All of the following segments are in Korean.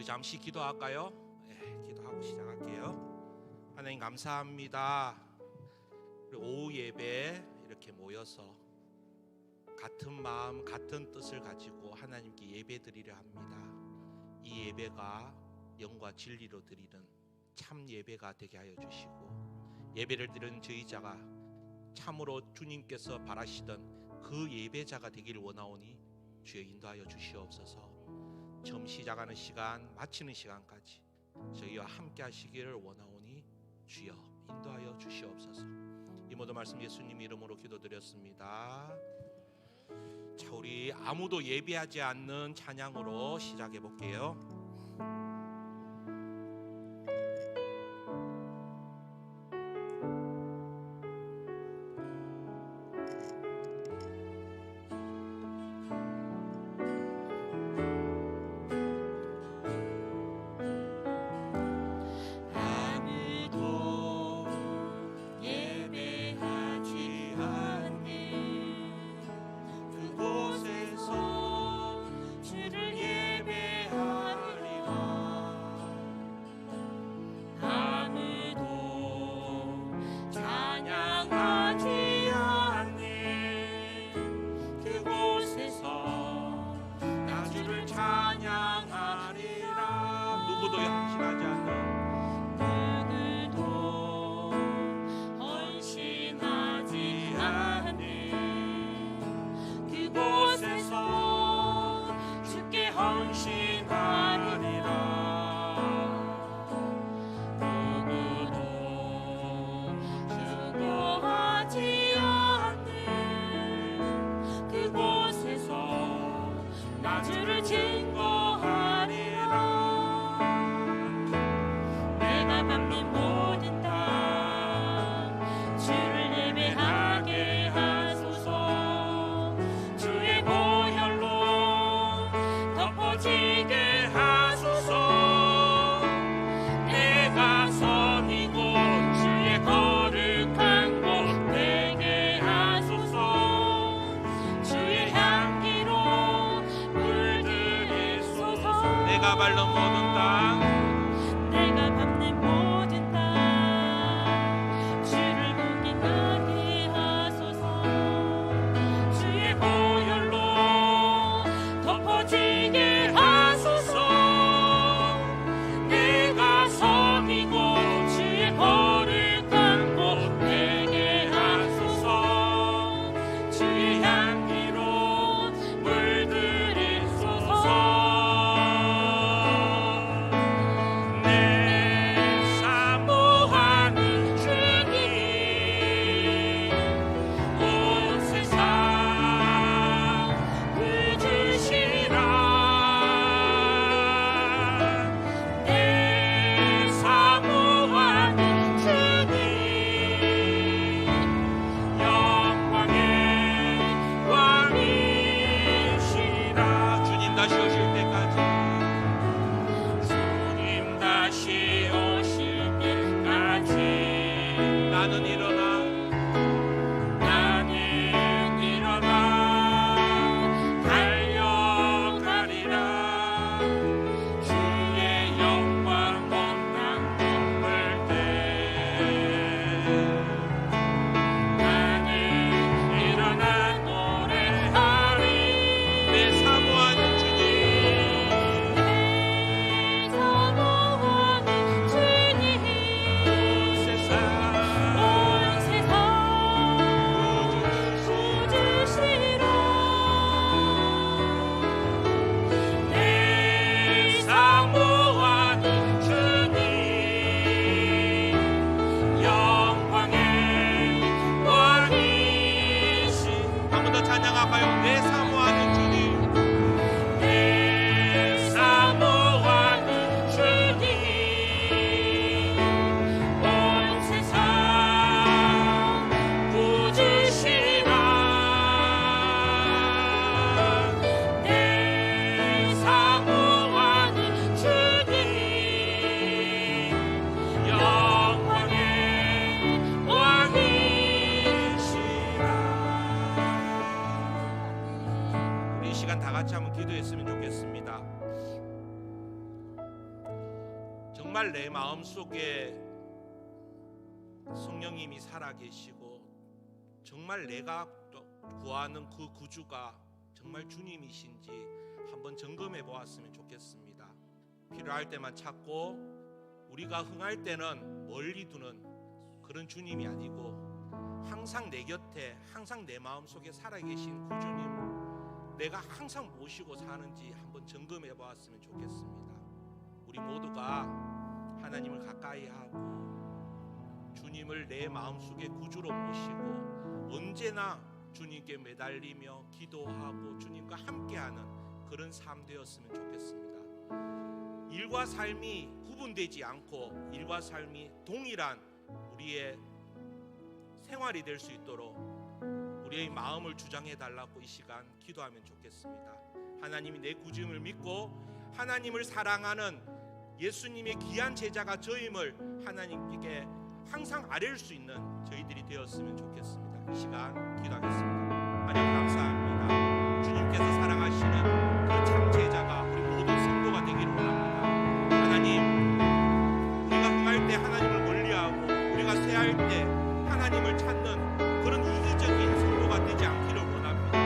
우리 잠시 기도할까요? 네, 기도하고 시작할게요. 하나님 감사합니다. 우리 오후 예배 이렇게 모여서 같은 마음 같은 뜻을 가지고 하나님께 예배 드리려 합니다. 이 예배가 영과 진리로 드리는 참 예배가 되게 하여 주시고, 예배를 드리는 저희 자가 참으로 주님께서 바라시던 그 예배자가 되기를 원하오니 주여 인도하여 주시옵소서. 처음 시작하는 시간 마치는 시간까지 저희와 함께 하시기를 원하오니 주여 인도하여 주시옵소서. 이 모든 말씀 예수님 이름으로 기도드렸습니다. 자, 우리 아무도 예배하지 않는 찬양으로 시작해 볼게요. 내가 밟는 모든 땅, 내가 밟는 모든 땅, 주를 보기 나게 하소서. 주의 보혈로 덮어지게 하소서. 내가 섬이고 주의 거룩한 곳 되게 하소서. 주의 향기로 물들이소서. 내 정말 내 마음속에 성령님이 살아계시고 정말 내가 구하는 그 구주가 정말 주님이신지 한번 점검해 보았으면 좋겠습니다. 필요할 때만 찾고 우리가 흥할 때는 멀리 두는 그런 주님이 아니고 항상 내 곁에, 항상 내 마음속에 살아계신 구주님, 내가 항상 모시고 사는지 한번 점검해 보았으면 좋겠습니다. 우리 모두가 하나님을 가까이 하고 주님을 내 마음속에 구주로 모시고 언제나 주님께 매달리며 기도하고 주님과 함께하는 그런 삶 되었으면 좋겠습니다. 일과 삶이 구분되지 않고 일과 삶이 동일한 우리의 생활이 될 수 있도록 우리의 마음을 주장해 달라고 이 시간 기도하면 좋겠습니다. 하나님이 내 구주임을 믿고 하나님을 사랑하는 예수님의 귀한 제자가 저임을 하나님께 항상 아뢰일 수 있는 저희들이 되었으면 좋겠습니다. 이 시간 기도하겠습니다. 하나님 감사합니다. 주님께서 사랑하시는 그 참 제자가 우리 모든 성도가 되기를 원합니다. 하나님, 우리가 흥할 때 하나님을 멀리하고 우리가 쇠할 때 하나님을 찾는 그런 이기적인 성도가 되지 않기를 원합니다.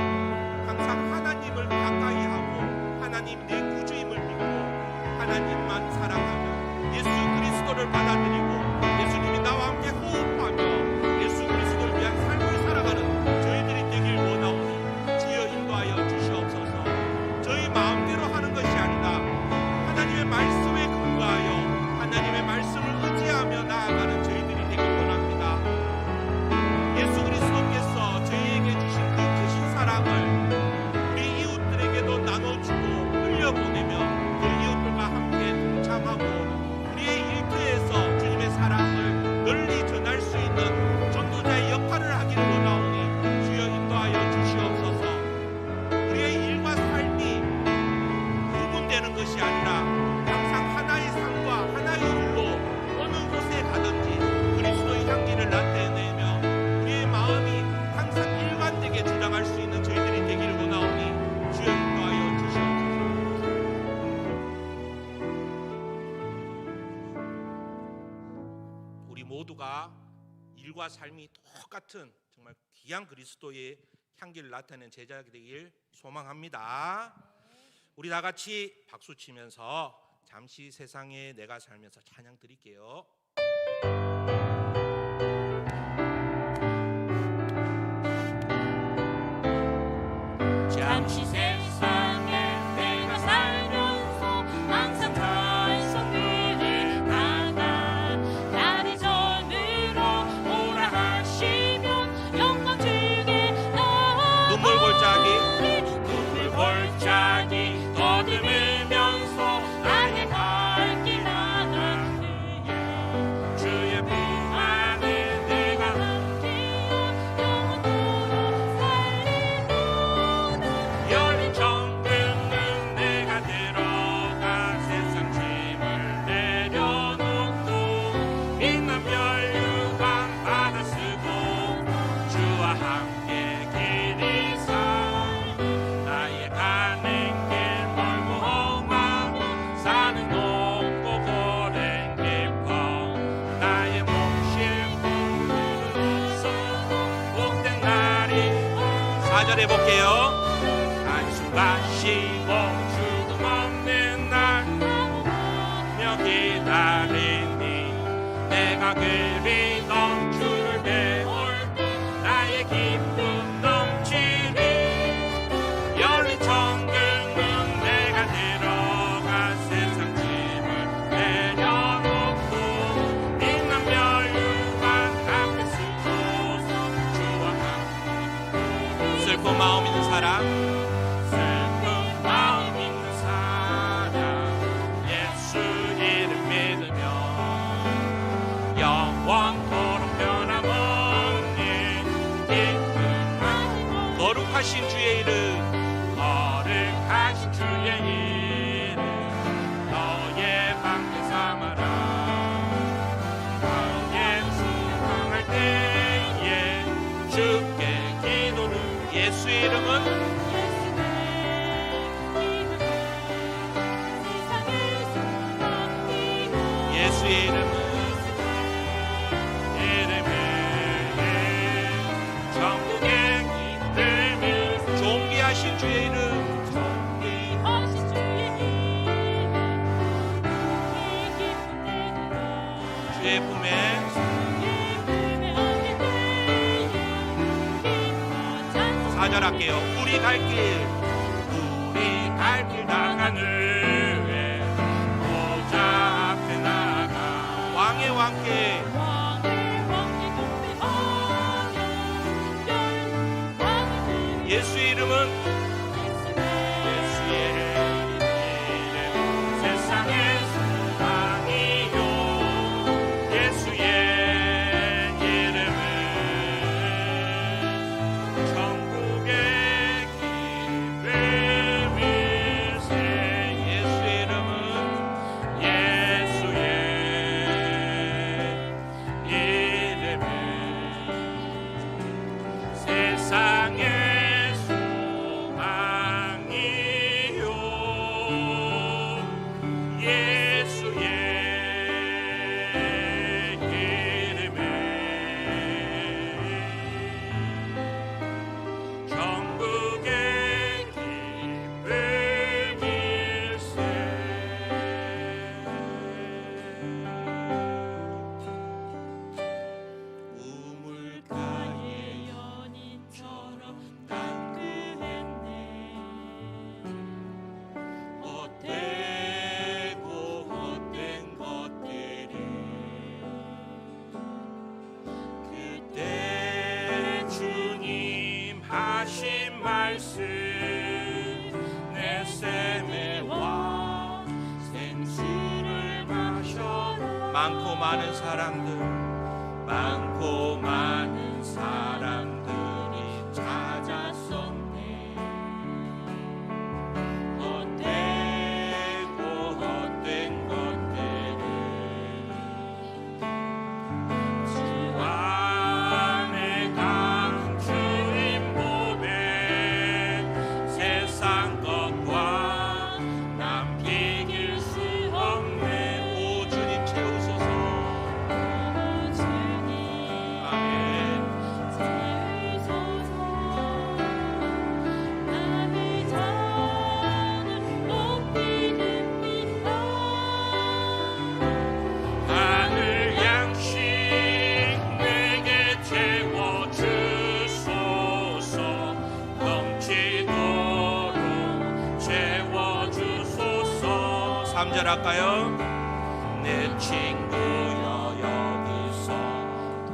항상 하나님을 가까이 하고 하나님 내 구주임을 믿고 하나님만 사랑하며 예수 그리스도를 받아들이고 예수님이 나와 함께 호흡하며 예수 그리스도를 위한 삶을 살아가는 저희들이 되길 원하오니 주여 인도하여 주시옵소서. 저희 마음대로 하는 것이 아니라 하나님의 말씀에 근거하여 하나님의 말씀을 의지하며 나아가는 저희들이 되길 원합니다. 예수 그리스도께서 저희에게 주신 그 크신 사랑을 우리 이웃들에게도 나눠주고 흘려보내며 그 이웃들과 함께 동참하고 우리의 일터에서 주님의 사랑을 널리 전할 수 있는 전도자의 역할을 하기를 원하오니 주여 인도하여 주시옵소서. 우리의 일과 삶이 구분되는 것이 아니라 항상 하나의 삶과 하나의 일로 어느 곳에 가든지 그리스도의 향기를 나타내며 우리의 마음이 항상 일관되게 주장할 수 있는 저희들이 되기를 원하오니 주여 인도하여 주시옵소서. 우리 모두가 일과 삶이 똑같은 정말 귀한 그리스도의 향기를 나타내는 제자가 되길 소망합니다. 우리 다 같이 박수 치면서 잠시 세상에 내가 살면서 찬양 드릴게요. 잠시 세상에 내가 살면서 항상 달성길을 가다 날이 전으로 오라 하시면 영광 주게 나아가리. 눈물 골짜기 더듬으면서 나의 갈 길 나가리야. 주의 품 안에 내가 함께한 영원토록 살리며 열린 정금은 내가 들어가 세상 짐을 내려놓고 빛난 멸류관 받아 쓰고 주와 함께 길이 사 나의 가는 길 멀고 험하고 사는 높고 고된 깊어 나의 몸 싣고 복된 날이 4절 해볼게요. 한숨과 쉬고 죽음 없는 날 며 기다리니 내가 그리던 주를 배울 때 나의 기쁨 넘치리. 열린 천국은 내가 들어가 세상 짐을 내려놓고 빛난 멸류관 앞에 쓰고서 주와 함께 슬픈 마음 있는 사람, 슬픈 마음 있는 사람 예수 이름 믿으며 영원토록 예수의 이름은 전국에 기쁨이 존귀하신 주의 이름 존귀하신 주의 이름 주의 품에 사절할게요. 우리 갈 길 나가는 보좌 앞에 나가 왕의 왕께 예수의 이름은 예수의 이름 세상의 소망이요 예수의 이름은 천국의 기쁨일세 예수의 이름은 예수의 이름은 세상의 소망이요 예수의 이름은 전국의 기쁨일세 우물가에 연인처럼 당구했네 헛되고 헛된 것들이 그때 주님 하신 말씀 내 샘에 와 생수를 마셔라 많고 많은 사람들 많고 많은 사람들이 찾았었네 헛되고 헛된 것들을 주 안에 감추인 법에 세상 것과 남 비길 수 없네 오 주님 채우소서 아멘 하늘 양식 내게 채워주소서 넘치도록 채워주소서 3절 할까요? 내 친구여 여기서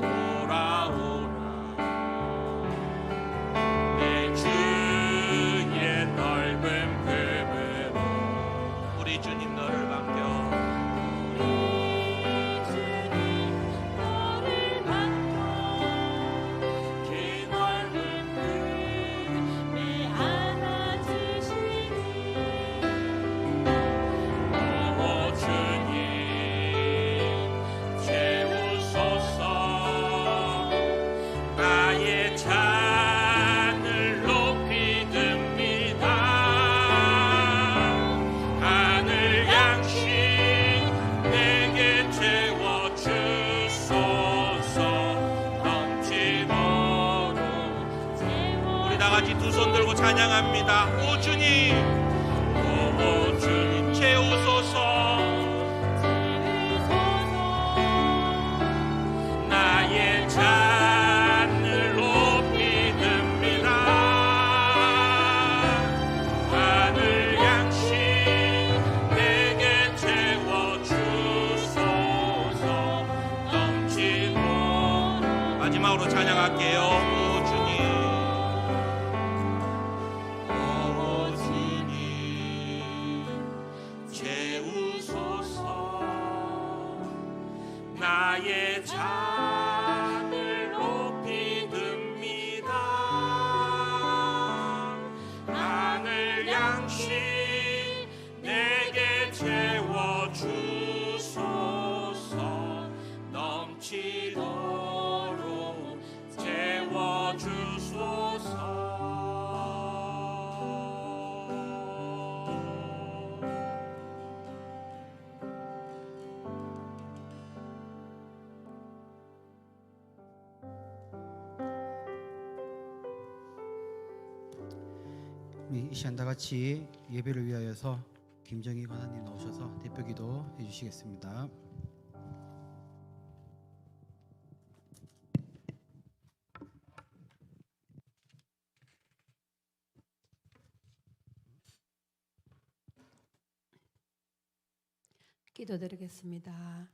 돌아오라 내 주의 넓은 품으로 우리 주님 너를 반겨 그 넓은 품에 오 주님 채우소서 나의 잔을 높이 듭니다 하늘 양식 내게 채워주소서 넘치도록 우리 다 같이 두 손 들고 찬양합니다. 오 주님 오 주님 채우소서 나의 잔을 높이 듭니다 하늘 양식 내게 채워주소서 넘치도록 마지막으로 찬양할게요. 오 주님 오 주님 채우소서 나의 잔을 높이 듭니다 하늘 양식 내게 채워주소서 넘치도록 채워주소서 우리 이 시간 다 같이 예배를 위하여서 김정희 권사님 나오셔서 대표기도 해주시겠습니다. 기도드리겠습니다.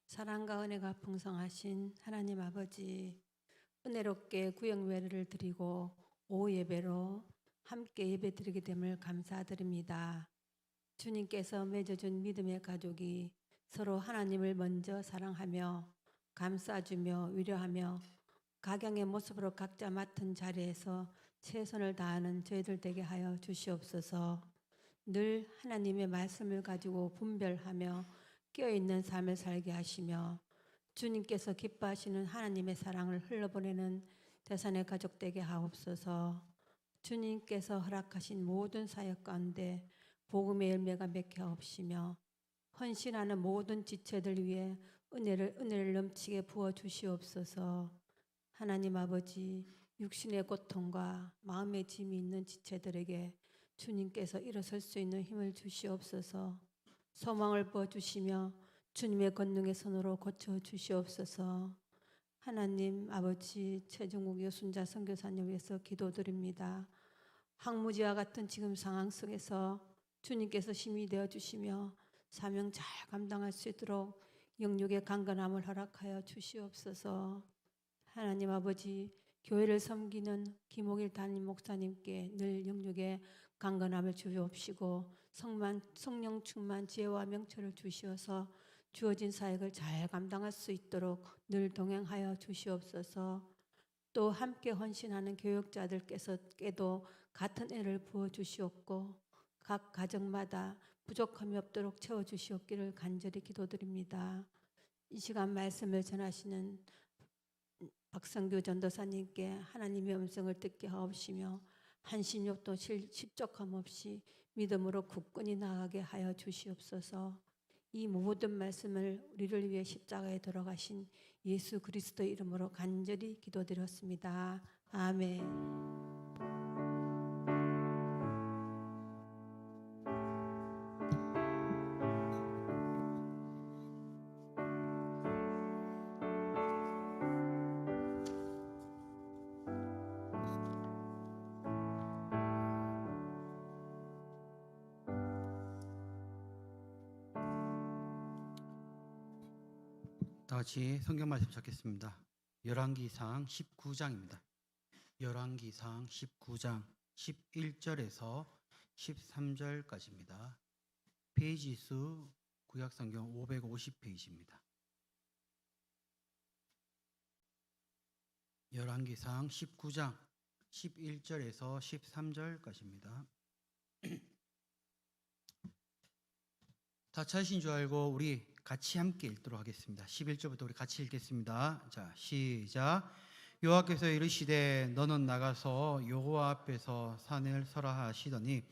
사랑과 은혜가 풍성하신 하나님 아버지, 은혜롭게 구역예배를 드리고 오후 예배로 함께 예배드리게 됨을 감사드립니다. 주님께서 맺어준 믿음의 가족이 서로 하나님을 먼저 사랑하며 감싸주며 위로하며 각양의 모습으로 각자 맡은 자리에서 최선을 다하는 저희들 되게 하여 주시옵소서. 늘 하나님의 말씀을 가지고 분별하며 깨어있는 삶을 살게 하시며 주님께서 기뻐하시는 하나님의 사랑을 흘러보내는 대산의 가족 되게 하옵소서. 주님께서 허락하신 모든 사역 가운데 복음의 열매가 맺게 하옵시며 헌신하는 모든 지체들 위해 은혜를 넘치게 부어 주시옵소서. 하나님 아버지, 육신의 고통과 마음의 짐이 있는 지체들에게 주님께서 일어설 수 있는 힘을 주시옵소서. 소망을 부어주시며 주님의 권능의 손으로 고쳐주시옵소서. 하나님 아버지, 최종국 여순자 선교사님 위해서 기도드립니다. 항무지와 같은 지금 상황 속에서 주님께서 힘이 되어주시며 사명 잘 감당할 수 있도록 영육의 강건함을 허락하여 주시옵소서. 하나님 아버지, 교회를 섬기는 김옥일 담임 목사님께 늘 영육의 강건함을 주옵시고 성령 충만 지혜와 명철을 주시어서 주어진 사역을 잘 감당할 수 있도록 늘 동행하여 주시옵소서. 또 함께 헌신하는 교육자들께서도 같은 애를 부어주시옵고 각 가정마다 부족함이 없도록 채워주시옵기를 간절히 기도드립니다. 이 시간 말씀을 전하시는 박성규 전도사님께 하나님의 음성을 듣게 하옵시며 한심욕도 실족함 없이 믿음으로 굳건히 나아가게 하여 주시옵소서. 이 모든 말씀을 우리를 위해 십자가에 돌아가신 예수 그리스도의 이름으로 간절히 기도드렸습니다. 아멘. 다 같이 성경 말씀 찾겠습니다. 열왕기상 19장입니다. 열왕기상 19장 11절에서 13절까지입니다. 페이지 수 구약성경 550페이지입니다. 열왕기상 19장 11절에서 13절까지입니다. 다 찾으신 줄 알고 우리 같이 함께 읽도록 하겠습니다. 11절부터 우리 같이 읽겠습니다. 자, 시작. 여호와께서 이르시되 너는 나가서 여호와 앞에서 산을 서라 하시더니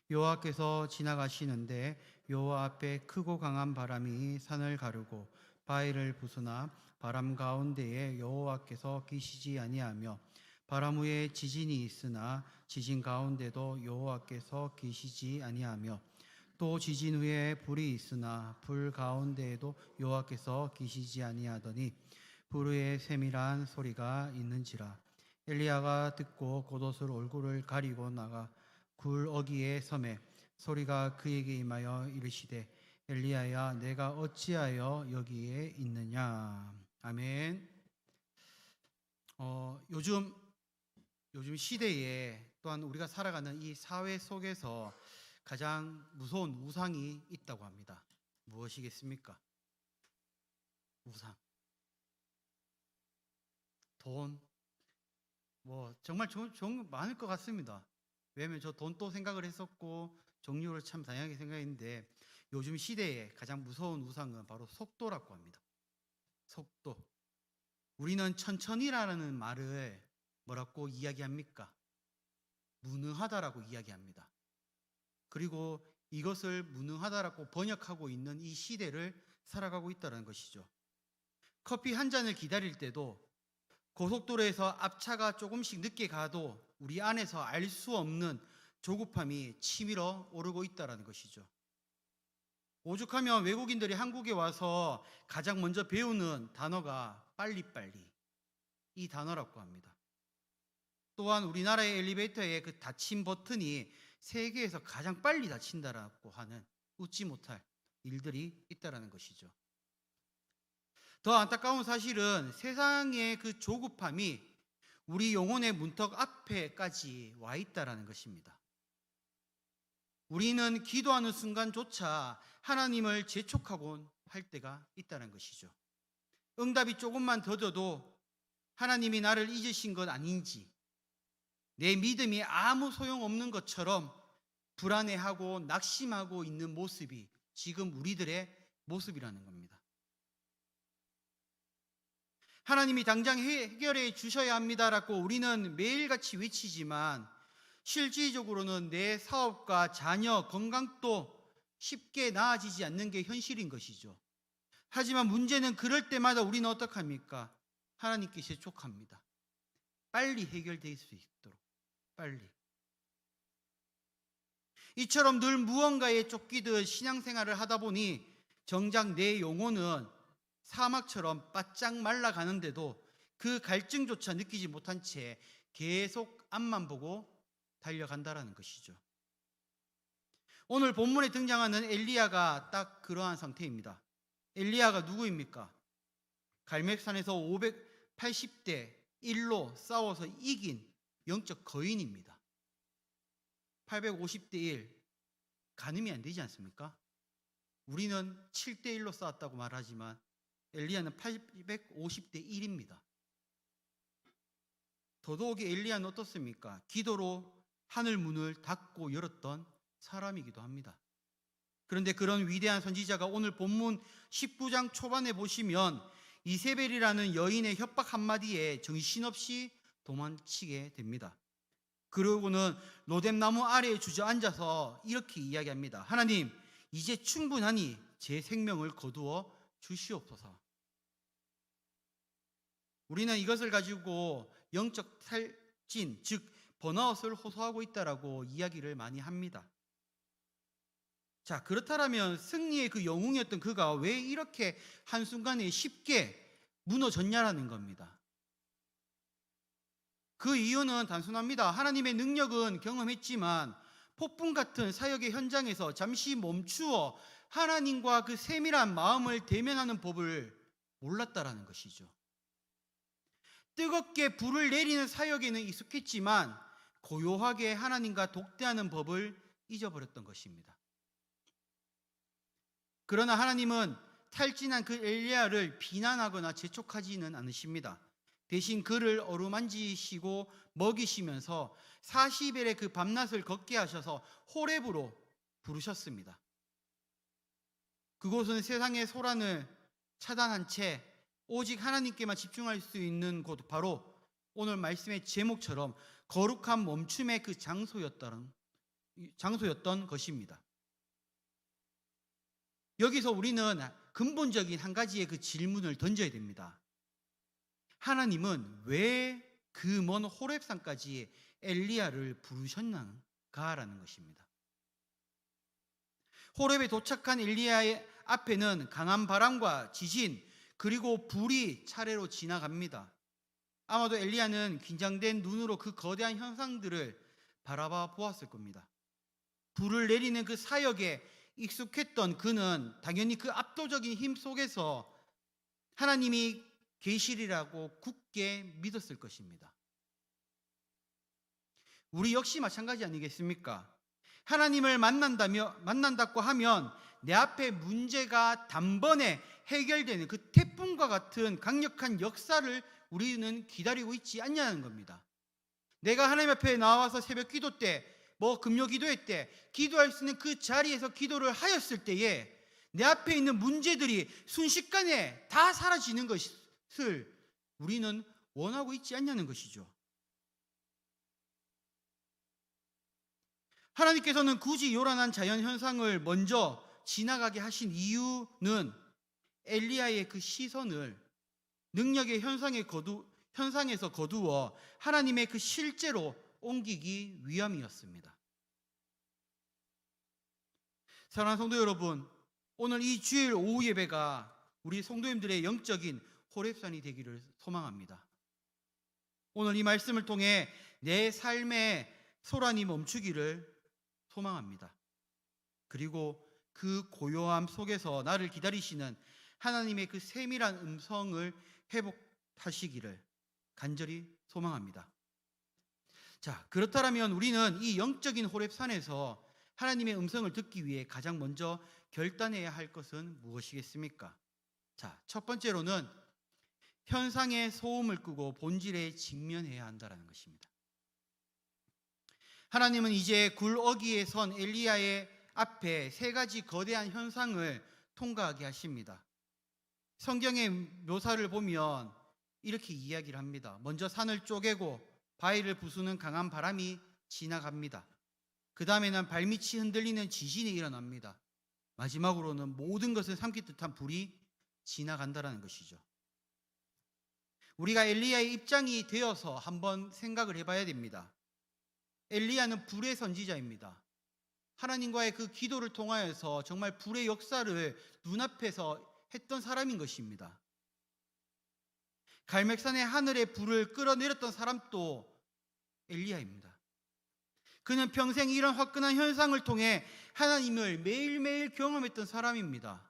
여호와께서 지나가시는데 여호와 앞에 크고 강한 바람이 산을 가르고 바위를 부수나 바람 가운데에 여호와께서 계시지 아니하며 바람 후에 지진이 있으나 지진 가운데도 여호와께서 계시지 아니하며 또 지진 후에 불이 있으나 불 가운데에도 여호와께서 계시지 아니하더니 불 후에 세밀한 소리가 있는지라. 엘리야가 듣고 겉옷을 얼굴을 가리고 나가 굴 어귀에 섬에 소리가 그에게 임하여 이르시되 엘리야야 내가 어찌하여 여기에 있느냐. 아멘. 요즘 시대에 또한 우리가 살아가는 이 사회 속에서 가장 무서운 우상이 있다고 합니다. 무엇이겠습니까? 우상. 돈. 정말 좋은 거 많을 것 같습니다. 왜냐하면 저 돈도 생각을 했었고 종류를 참 다양하게 생각했는데 요즘 시대에 가장 무서운 우상은 바로 속도라고 합니다. 속도. 우리는 천천히라는 말을 뭐라고 이야기합니까? 무능하다라고 이야기합니다. 그리고 이것을 무능하다라고 번역하고 있는 이 시대를 살아가고 있다는 것이죠. 커피 한 잔을 기다릴 때도 고속도로에서 앞차가 조금씩 늦게 가도 우리 안에서 알 수 없는 조급함이 치밀어 오르고 있다는 것이죠. 오죽하면 외국인들이 한국에 와서 가장 먼저 배우는 단어가 빨리빨리, 이 단어라고 합니다. 또한 우리나라의 엘리베이터의 그 닫힘 버튼이 세계에서 가장 빨리 닫힌다라고 하는 웃지 못할 일들이 있다는 것이죠. 더 안타까운 사실은 세상의 그 조급함이 우리 영혼의 문턱 앞에까지 와 있다는 것입니다. 우리는 기도하는 순간조차 하나님을 재촉하곤 할 때가 있다는 것이죠. 응답이 조금만 더뎌도 하나님이 나를 잊으신 것 아닌지, 내 믿음이 아무 소용없는 것처럼 불안해하고 낙심하고 있는 모습이 지금 우리들의 모습이라는 겁니다. 하나님이 당장 해결해 주셔야 합니다라고 우리는 매일같이 외치지만 실질적으로는 내 사업과 자녀, 건강도 쉽게 나아지지 않는 게 현실인 것이죠. 하지만 문제는 그럴 때마다 우리는 어떡합니까? 하나님께 재촉합니다. 빨리 해결될 수 있도록, 빨리. 이처럼 늘 무언가에 쫓기듯 신앙생활을 하다 보니 정작 내 영혼은 사막처럼 바짝 말라가는데도 그 갈증조차 느끼지 못한 채 계속 앞만 보고 달려간다라는 것이죠. 오늘 본문에 등장하는 엘리야가 딱 그러한 상태입니다. 엘리야가 누구입니까? 갈멜산에서 580대 1로 싸워서 이긴 영적 거인입니다. 850대 1, 가늠이 안 되지 않습니까? 우리는 7대 1로 싸웠다고 말하지만 엘리야는 850대 1입니다. 더더욱이 엘리야는 어떻습니까? 기도로 하늘 문을 닫고 열었던 사람이기도 합니다. 그런데 그런 위대한 선지자가 오늘 본문 19장 초반에 보시면 이세벨이라는 여인의 협박 한마디에 정신없이 도망치게 됩니다. 그러고는 로뎀나무 아래에 주저앉아서 이렇게 이야기합니다. 하나님, 이제 충분하니 제 생명을 거두어 주시옵소서. 우리는 이것을 가지고 영적 탈진, 즉 번아웃을 호소하고 있다라고 이야기를 많이 합니다. 자, 그렇다면 승리의 그 영웅이었던 그가 왜 이렇게 한순간에 쉽게 무너졌냐라는 겁니다. 그 이유는 단순합니다. 하나님의 능력은 경험했지만 폭풍 같은 사역의 현장에서 잠시 멈추어 하나님과 그 세밀한 마음을 대면하는 법을 몰랐다라는 것이죠. 뜨겁게 불을 내리는 사역에는 익숙했지만 고요하게 하나님과 독대하는 법을 잊어버렸던 것입니다. 그러나 하나님은 탈진한 그 엘리야를 비난하거나 재촉하지는 않으십니다. 대신 그를 어루만지시고 먹이시면서 40일의 그 밤낮을 걷게 하셔서 호렙으로 부르셨습니다. 그곳은 세상의 소란을 차단한 채 오직 하나님께만 집중할 수 있는 곳, 바로 오늘 말씀의 제목처럼 거룩한 멈춤의 그 장소였던 것입니다. 여기서 우리는 근본적인 한 가지의 그 질문을 던져야 됩니다. 하나님은 왜 그 먼 호렙산까지 엘리야를 부르셨는가라는 것입니다. 호렙에 도착한 엘리야의 앞에는 강한 바람과 지진 그리고 불이 차례로 지나갑니다. 아마도 엘리야는 긴장된 눈으로 그 거대한 현상들을 바라봐 보았을 겁니다. 불을 내리는 그 사역에 익숙했던 그는 당연히 그 압도적인 힘 속에서 하나님이 계시리라고 굳게 믿었을 것입니다. 우리 역시 마찬가지 아니겠습니까? 하나님을 만난다고 하면 내 앞에 문제가 단번에 해결되는 그 태풍과 같은 강력한 역사를 우리는 기다리고 있지 않냐는 겁니다. 내가 하나님 앞에 나와서 새벽 기도 때, 금요 기도회 때 기도할 수 있는 그 자리에서 기도를 하였을 때에 내 앞에 있는 문제들이 순식간에 다 사라지는 것을 우리는 원하고 있지 않냐는 것이죠. 하나님께서는 굳이 요란한 자연 현상을 먼저 지나가게 하신 이유는 엘리야의 그 시선을 능력의 현상에 현상에서 거두어 하나님의 그 실제로 옮기기 위함이었습니다. 사랑하는 성도 여러분, 오늘 이 주일 오후 예배가 우리 성도님들의 영적인 호렙산이 되기를 소망합니다. 오늘 이 말씀을 통해 내 삶의 소란이 멈추기를 소망합니다. 그리고 그 고요함 속에서 나를 기다리시는 하나님의 그 세밀한 음성을 회복하시기를 간절히 소망합니다. 자, 그렇다면 우리는 이 영적인 호렙산에서 하나님의 음성을 듣기 위해 가장 먼저 결단해야 할 것은 무엇이겠습니까? 자, 첫 번째로는 현상의 소음을 끄고 본질에 직면해야 한다는 것입니다. 하나님은 이제 굴 어귀에 선 엘리야의 앞에 세 가지 거대한 현상을 통과하게 하십니다. 성경의 묘사를 보면 이렇게 이야기를 합니다. 먼저 산을 쪼개고 바위를 부수는 강한 바람이 지나갑니다. 그 다음에는 발밑이 흔들리는 지진이 일어납니다. 마지막으로는 모든 것을 삼킬 듯한 불이 지나간다는 것이죠. 우리가 엘리야의 입장이 되어서 한번 생각을 해봐야 됩니다. 엘리야는 불의 선지자입니다. 하나님과의 그 기도를 통하여서 정말 불의 역사를 눈앞에서 했던 사람인 것입니다. 갈멜산의 하늘의 불을 끌어내렸던 사람도 엘리야입니다. 그는 평생 이런 화끈한 현상을 통해 하나님을 매일매일 경험했던 사람입니다.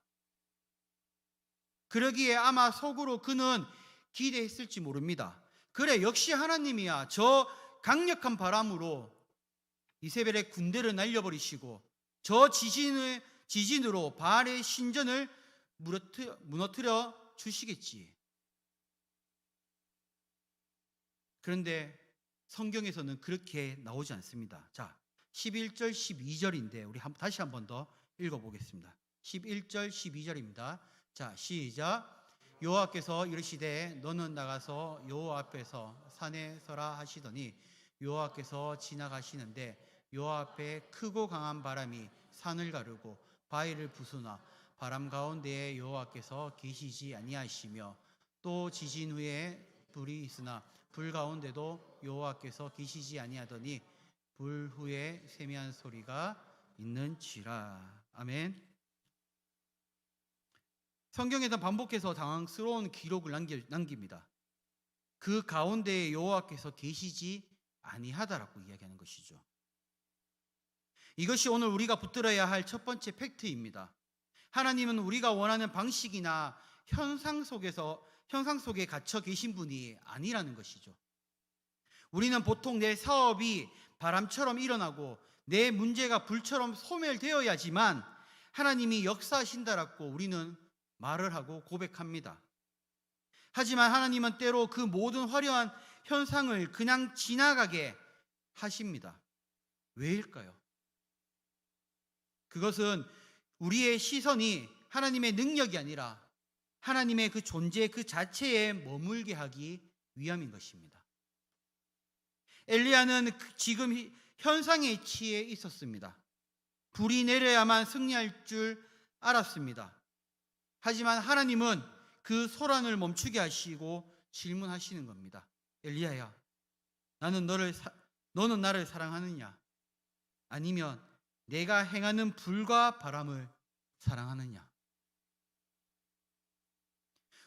그러기에 아마 속으로 그는 기대했을지 모릅니다. 그래, 역시 하나님이야. 저 강력한 바람으로 이세벨의 군대를 날려버리시고 저 지진으로 바알의 신전을 무너뜨려 주시겠지. 그런데 성경에서는 그렇게 나오지 않습니다. 자, 11절 12절인데 우리 다시 한 번 더 읽어보겠습니다. 11절 12절입니다. 자, 시작. 여호와께서 이르시되 너는 나가서 여호와 앞에서 산에 서라 하시더니 여호와께서 지나가시는데 여호와 앞에 크고 강한 바람이 산을 가르고 바위를 부수나 바람 가운데에 여호와께서 계시지 아니하시며 또 지진 후에 불이 있으나 불 가운데도 여호와께서 계시지 아니하더니 불 후에 세미한 소리가 있는지라. 아멘. 성경에서 반복해서 당황스러운 기록을 남깁니다. 그 가운데에 여호와께서 계시지 아니하다라고 이야기하는 것이죠. 이것이 오늘 우리가 붙들어야 할 첫 번째 팩트입니다. 하나님은 우리가 원하는 방식이나 현상 속에 갇혀 계신 분이 아니라는 것이죠. 우리는 보통 내 사업이 바람처럼 일어나고 내 문제가 불처럼 소멸되어야지만 하나님이 역사하신다라고 우리는 말을 하고 고백합니다. 하지만 하나님은 때로 그 모든 화려한 현상을 그냥 지나가게 하십니다. 왜일까요? 그것은 우리의 시선이 하나님의 능력이 아니라 하나님의 그 존재 그 자체에 머물게 하기 위함인 것입니다. 엘리야는 지금 현상에 취해 있었습니다. 불이 내려야만 승리할 줄 알았습니다. 하지만 하나님은 그 소란을 멈추게 하시고 질문하시는 겁니다. 엘리야야, 너는 나를 사랑하느냐? 아니면 내가 행하는 불과 바람을 사랑하느냐?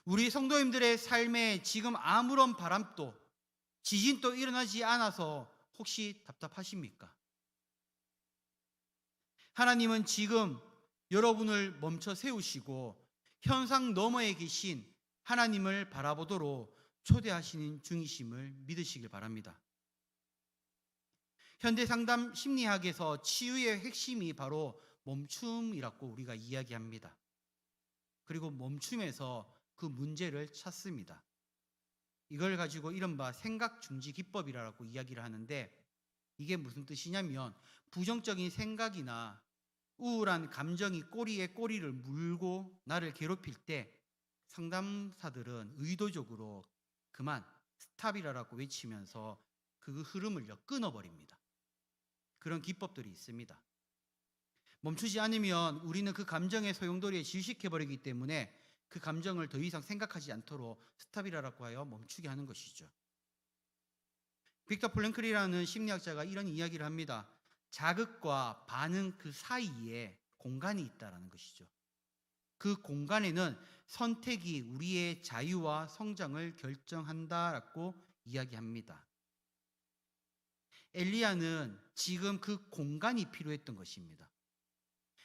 우리 성도님들의 삶에 지금 아무런 바람도 지진도 일어나지 않아서 혹시 답답하십니까? 하나님은 지금 여러분을 멈춰 세우시고 현상 너머에 계신 하나님을 바라보도록 초대하시는 중이심을 믿으시길 바랍니다. 현대상담 심리학에서 치유의 핵심이 바로 멈춤이라고 우리가 이야기합니다. 그리고 멈춤에서 그 문제를 찾습니다. 이걸 가지고 이른바 생각중지 기법이라고 이야기를 하는데 이게 무슨 뜻이냐면 부정적인 생각이나 우울한 감정이 꼬리에 꼬리를 물고 나를 괴롭힐 때 상담사들은 의도적으로 그만 스탑이라고 외치면서 그 흐름을 끊어버립니다. 그런 기법들이 있습니다. 멈추지 않으면 우리는 그 감정의 소용돌이에 질식해버리기 때문에 그 감정을 더 이상 생각하지 않도록 스탑이라고 하여 멈추게 하는 것이죠. 빅터 프랭클이라는 심리학자가 이런 이야기를 합니다. 자극과 반응 그 사이에 공간이 있다라는 것이죠. 그 공간에는 선택이 우리의 자유와 성장을 결정한다라고 이야기합니다. 엘리야는 지금 그 공간이 필요했던 것입니다.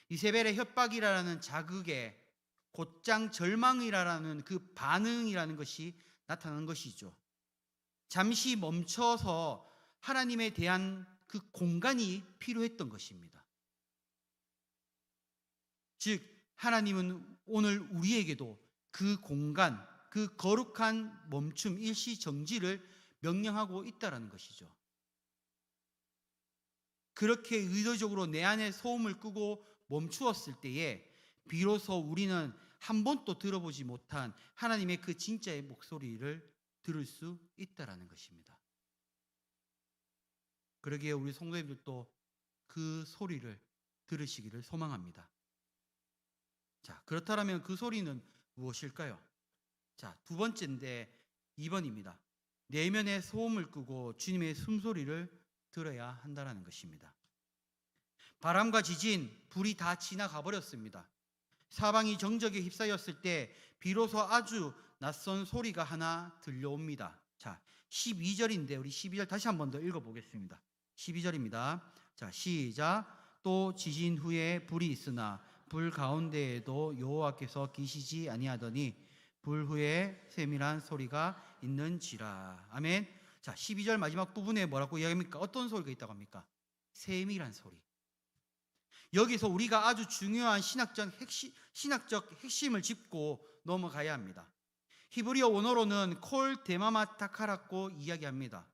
이세벨의 협박이라는 자극에 곧장 절망이라는 그 반응이라는 것이 나타난 것이죠. 잠시 멈춰서 하나님에 대한 그 공간이 필요했던 것입니다. 즉 하나님은 오늘 우리에게도 그 공간, 그 거룩한 멈춤, 일시정지를 명령하고 있다는 것이죠. 그렇게 의도적으로 내 안에 소음을 끄고 멈추었을 때에 비로소 우리는 한 번도 들어보지 못한 하나님의 그 진짜의 목소리를 들을 수 있다는 것입니다. 그러기에 우리 성도님들도 그 소리를 들으시기를 소망합니다. 자, 그렇다면 그 소리는 무엇일까요? 자, 두 번째인데 2번입니다. 내면의 소음을 끄고 주님의 숨소리를 들어야 한다는 것입니다. 바람과 지진, 불이 다 지나가 버렸습니다. 사방이 정적에 휩싸였을 때 비로소 아주 낯선 소리가 하나 들려옵니다. 자, 12절인데 우리 12절 다시 한 번 더 읽어보겠습니다. 12절입니다. 자, 시작. 또 지진 후에 불이 있으나 불 가운데에도 여호와께서 계시지 아니하더니 불 후에 세밀한 소리가 있는지라. 아멘. 자, 12절 마지막 부분에 뭐라고 이야기합니까? 어떤 소리가 있다고 합니까? 세밀한 소리. 여기서 우리가 아주 중요한 신학적 핵심을 짚고 넘어가야 합니다. 히브리어 원어로는 콜 데마마타카라고 이야기합니다.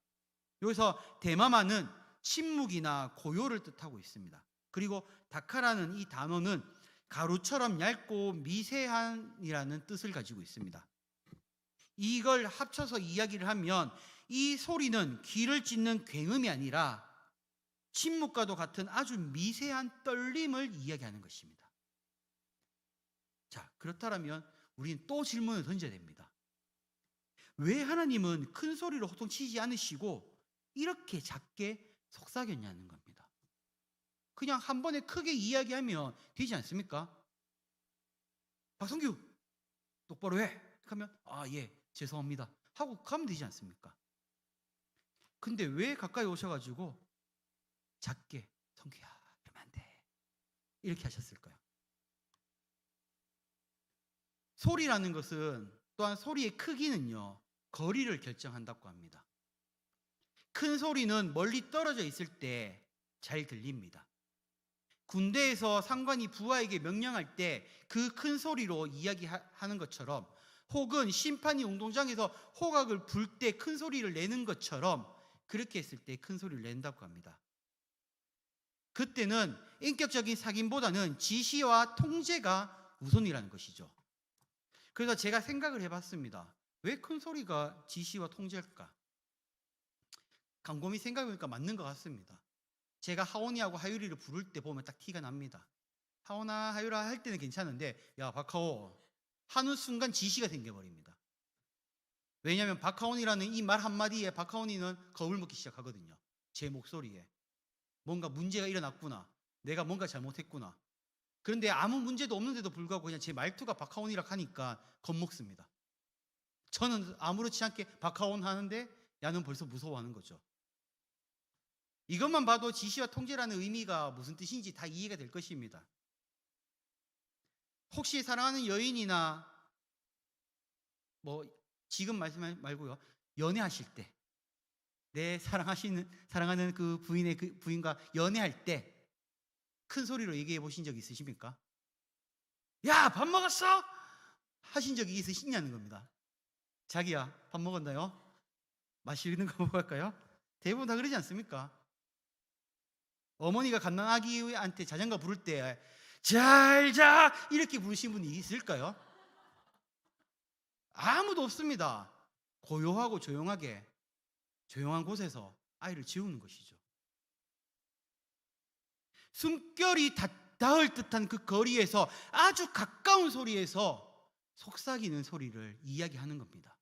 여기서 데마마는 침묵이나 고요를 뜻하고 있습니다. 그리고 다카라는 이 단어는 가루처럼 얇고 미세한이라는 뜻을 가지고 있습니다. 이걸 합쳐서 이야기를 하면 이 소리는 귀를 찢는 굉음이 아니라 침묵과도 같은 아주 미세한 떨림을 이야기하는 것입니다. 자, 그렇다면 우리는 또 질문을 던져야 됩니다. 왜 하나님은 큰 소리로 호통치지 않으시고 이렇게 작게 속삭였냐는 겁니다. 그냥 한 번에 크게 이야기하면 되지 않습니까? 박성규 똑바로 해 하면 예 죄송합니다 하고 가면 되지 않습니까? 근데 왜 가까이 오셔가지고 작게 성규야 그러면 안 돼 이렇게 하셨을까요? 소리라는 것은 또한 소리의 크기는요 거리를 결정한다고 합니다. 큰 소리는 멀리 떨어져 있을 때 잘 들립니다. 군대에서 상관이 부하에게 명령할 때 그 큰 소리로 이야기하는 것처럼, 혹은 심판이 운동장에서 호각을 불 때 큰 소리를 내는 것처럼 그렇게 했을 때 큰 소리를 낸다고 합니다. 그때는 인격적인 sakim보다는 지시와 통제가 우선이라는 것이죠. 그래서 제가 생각을 해봤습니다. 왜 큰 소리가 지시와 통제일까? 곰곰이 생각해보니까 맞는 것 같습니다. 제가 하온이하고 하유리를 부를 때 보면 딱 티가 납니다. 하온아 하유라 할 때는 괜찮은데 야 박하온 하는 순간 지시가 생겨버립니다. 왜냐하면 박하온이라는 이 말 한마디에 박하온이는 겁을 먹기 시작하거든요. 제 목소리에 뭔가 문제가 일어났구나, 내가 뭔가 잘못했구나. 그런데 아무 문제도 없는데도 불구하고 그냥 제 말투가 박하온이라 하니까 겁먹습니다. 저는 아무렇지 않게 박하온 하는데 야는 벌써 무서워하는 거죠. 이것만 봐도 지시와 통제라는 의미가 무슨 뜻인지 다 이해가 될 것입니다. 혹시 사랑하는 여인이나 지금 말씀 말고요, 연애하실 때 내 사랑하는 그 부인과 연애할 때 큰 소리로 얘기해 보신 적 있으십니까? 야, 밥 먹었어? 하신 적이 있으시냐는 겁니다. 자기야, 밥 먹었나요? 맛있는 거 먹을까요? 대부분 다 그러지 않습니까? 어머니가 갓난아기한테 자장가 부를 때 잘 자 이렇게 부르신 분이 있을까요? 아무도 없습니다. 고요하고 조용하게, 조용한 곳에서 아이를 재우는 것이죠. 숨결이 닿을 듯한 그 거리에서 아주 가까운 소리에서 속삭이는 소리를 이야기하는 겁니다.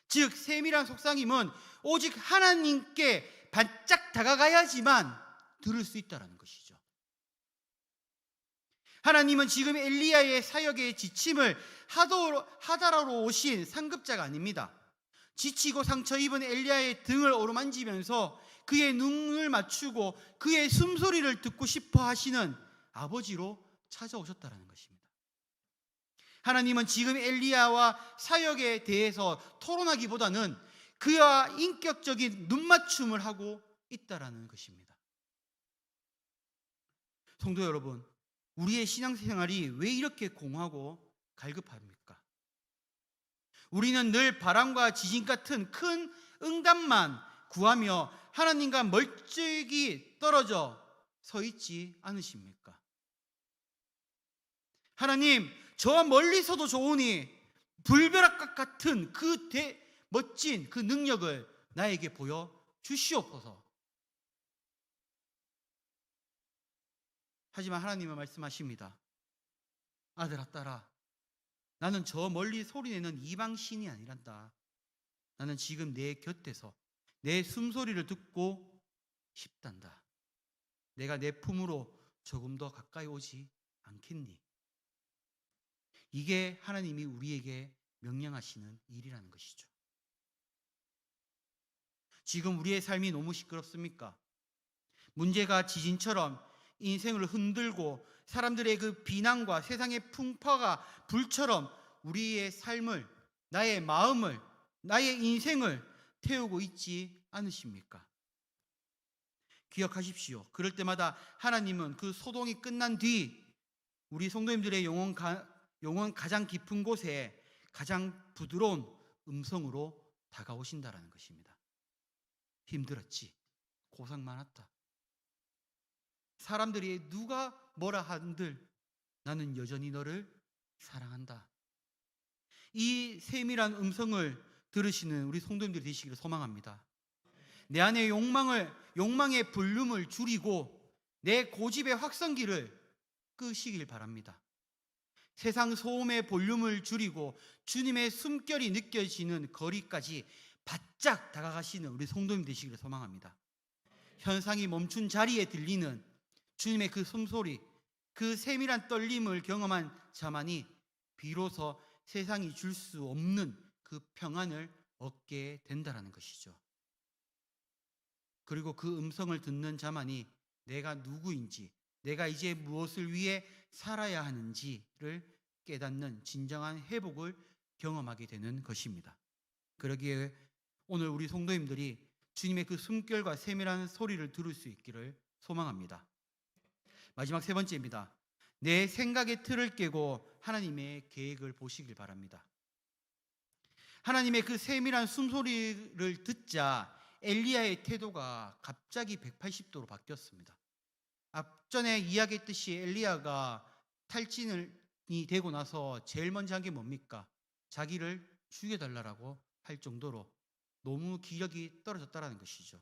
즉 세밀한 속삭임은 오직 하나님께 바짝 다가가야지만 들을 수 있다는 것이죠. 하나님은 지금 엘리야의 사역의 지침을 하다라로 오신 상급자가 아닙니다. 지치고 상처 입은 엘리야의 등을 어루만지면서 그의 눈을 맞추고 그의 숨소리를 듣고 싶어 하시는 아버지로 찾아오셨다는 것입니다. 하나님은 지금 엘리야와 사역에 대해서 토론하기보다는 그와 인격적인 눈맞춤을 하고 있다는 것입니다. 성도 여러분, 우리의 신앙생활이 왜 이렇게 공허하고 갈급합니까? 우리는 늘 바람과 지진 같은 큰 응답만 구하며 하나님과 멀찍이 떨어져 서 있지 않으십니까? 하나님, 저 멀리서도 좋으니 불벼락과 같은 그 멋진 그 능력을 나에게 보여 주시옵소서. 하지만 하나님은 말씀하십니다. 아들아 딸아, 나는 저 멀리 소리내는 이방신이 아니란다. 나는 지금 내 곁에서 내 숨소리를 듣고 싶단다. 내가 내 품으로 조금 더 가까이 오지 않겠니? 이게 하나님이 우리에게 명령하시는 일이라는 것이죠. 지금 우리의 삶이 너무 시끄럽습니까? 문제가 지진처럼 인생을 흔들고 사람들의 그 비난과 세상의 풍파가 불처럼 우리의 삶을, 나의 마음을, 나의 인생을 태우고 있지 않으십니까? 기억하십시오. 그럴 때마다 하나님은 그 소동이 끝난 뒤 우리 성도님들의 영혼 가장 깊은 곳에 가장 부드러운 음성으로 다가오신다라는 것입니다. 힘들었지, 고생 많았다, 사람들이 누가 뭐라 한들 나는 여전히 너를 사랑한다. 이 세밀한 음성을 들으시는 우리 성도님들이 되시기를 소망합니다. 내 안의 욕망의 볼륨을 줄이고 내 고집의 확성기를 끄시길 바랍니다. 세상 소음의 볼륨을 줄이고 주님의 숨결이 느껴지는 거리까지 바짝 다가가시는 우리 성도님 되시기를 소망합니다. 현상이 멈춘 자리에 들리는 주님의 그 숨소리, 그 세밀한 떨림을 경험한 자만이 비로소 세상이 줄 수 없는 그 평안을 얻게 된다는 것이죠. 그리고 그 음성을 듣는 자만이 내가 누구인지, 내가 이제 무엇을 위해 살아야 하는지를 깨닫는 진정한 회복을 경험하게 되는 것입니다. 그러기에 오늘 우리 성도님들이 주님의 그 숨결과 세밀한 소리를 들을 수 있기를 소망합니다. 마지막 세 번째입니다. 내 생각의 틀을 깨고 하나님의 계획을 보시길 바랍니다. 하나님의 그 세밀한 숨소리를 듣자 엘리야의 태도가 갑자기 180도로 바뀌었습니다. 앞전에 이야기했듯이 엘리야가 탈진이 되고 나서 제일 먼저 한 게 뭡니까? 자기를 죽여달라고 할 정도로 너무 기력이 떨어졌다는 것이죠.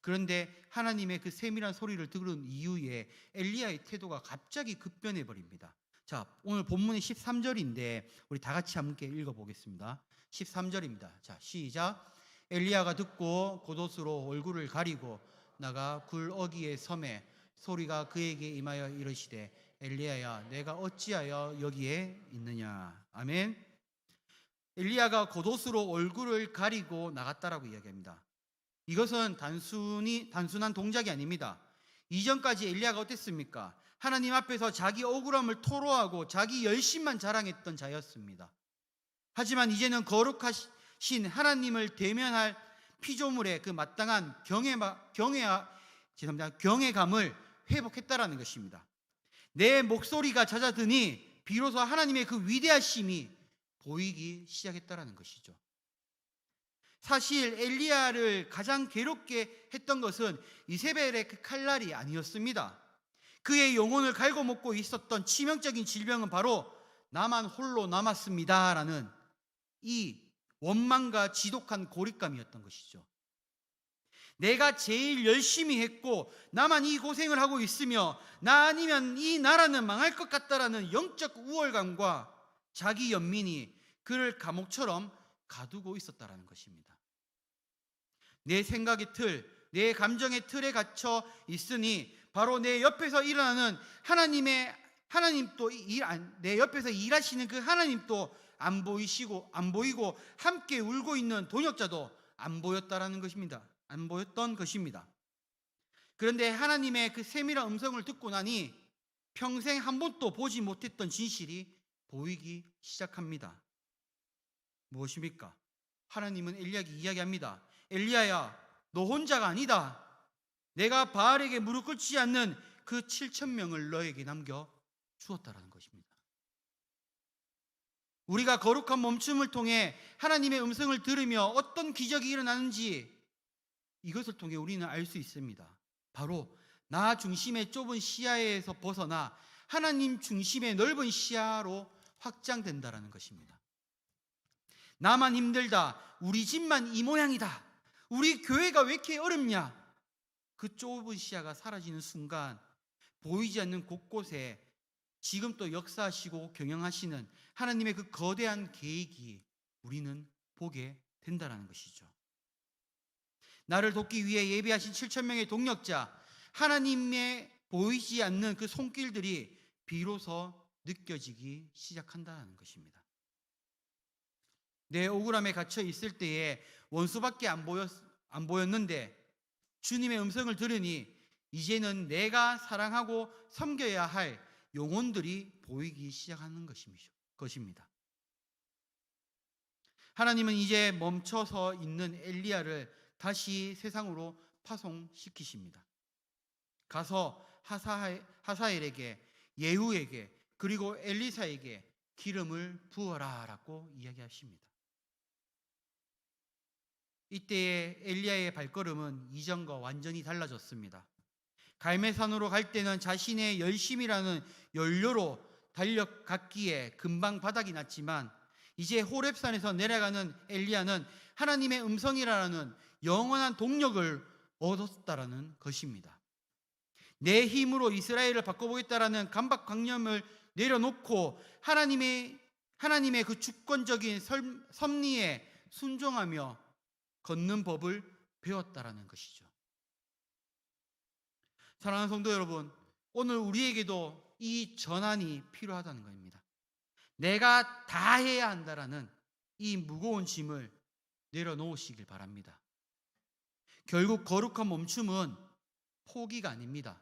그런데 하나님의 그 세밀한 소리를 들은 이후에 엘리야의 태도가 갑자기 급변해 버립니다. 자, 오늘 본문이 13절인데 우리 다 같이 함께 읽어보겠습니다. 13절입니다. 자, 시작. 엘리야가 듣고 겉옷으로 얼굴을 가리고 나가 굴 어귀에 섬에 소리가 그에게 임하여 이르시되 엘리야야, 내가 어찌하여 여기에 있느냐. 아멘. 엘리야가 겉옷으로 얼굴을 가리고 나갔다라고 이야기합니다. 이것은 단순한 동작이 아닙니다. 이전까지 엘리야가 어땠습니까? 하나님 앞에서 자기 억울함을 토로하고 자기 열심만 자랑했던 자였습니다. 하지만 이제는 거룩하신 하나님을 대면할 피조물의 그 마땅한 경외감을 회복했다라는 것입니다. 내 목소리가 잦아드니 비로소 하나님의 그 위대하심이 보이기 시작했다라는 것이죠. 사실 엘리야를 가장 괴롭게 했던 것은 이세벨의 그 칼날이 아니었습니다. 그의 영혼을 갉아먹고 있었던 치명적인 질병은 바로 나만 홀로 남았습니다라는 이 원망과 지독한 고립감이었던 것이죠. 내가 제일 열심히 했고 나만 이 고생을 하고 있으며 나 아니면 이 나라는 망할 것 같다라는 영적 우월감과 자기 연민이 그를 감옥처럼 가두고 있었다라는 것입니다. 내 생각의 틀, 내 감정의 틀에 갇혀 있으니 바로 내 옆에서 일어나는 하나님도 내 옆에서 일하시는 그 하나님도 안 보이고 함께 울고 있는 동역자도 안 보였다라는 것입니다. 안 보였던 것입니다. 그런데 하나님의 그 세밀한 음성을 듣고 나니 평생 한 번도 보지 못했던 진실이 보이기 시작합니다. 무엇입니까? 하나님은 엘리야에게 이야기합니다. 엘리야야, 너 혼자가 아니다. 내가 바알에게 무릎 꿇지 않는 그 7,000명을 너에게 남겨 주었다라는 것입니다. 우리가 거룩한 멈춤을 통해 하나님의 음성을 들으며 어떤 기적이 일어나는지 이것을 통해 우리는 알 수 있습니다. 바로 나 중심의 좁은 시야에서 벗어나 하나님 중심의 넓은 시야로 확장된다라는 것입니다. 나만 힘들다, 우리 집만 이 모양이다, 우리 교회가 왜 이렇게 어렵냐, 그 좁은 시야가 사라지는 순간 보이지 않는 곳곳에 지금 또 역사하시고 경영하시는 하나님의 그 거대한 계획이 우리는 보게 된다는 것이죠. 나를 돕기 위해 예비하신 7,000명의 동력자, 하나님의 보이지 않는 그 손길들이 비로소 느껴지기 시작한다는 것입니다. 내 억울함에 갇혀 있을 때에 원수밖에 안 보였는데 주님의 음성을 들으니 이제는 내가 사랑하고 섬겨야 할 영혼들이 보이기 시작하는 것입니다. 하나님은 이제 멈춰서 있는 엘리야를 다시 세상으로 파송시키십니다. 가서 하사엘에게, 예후에게, 그리고 엘리사에게 기름을 부어라라고 이야기하십니다. 이때에 엘리야의 발걸음은 이전과 완전히 달라졌습니다. 갈멜산으로 갈 때는 자신의 열심이라는 연료로 달려갔기에 금방 바닥이 났지만 이제 호렙산에서 내려가는 엘리야는 하나님의 음성이라는 영원한 동력을 얻었다라는 것입니다. 내 힘으로 이스라엘을 바꿔보겠다라는 강박관념을 내려놓고 하나님의 그 주권적인 섭리에 순종하며 걷는 법을 배웠다라는 것이죠. 사랑하는 성도 여러분, 오늘 우리에게도 이 전환이 필요하다는 겁니다. 내가 다 해야 한다라는 이 무거운 짐을 내려놓으시길 바랍니다. 결국 거룩한 멈춤은 포기가 아닙니다.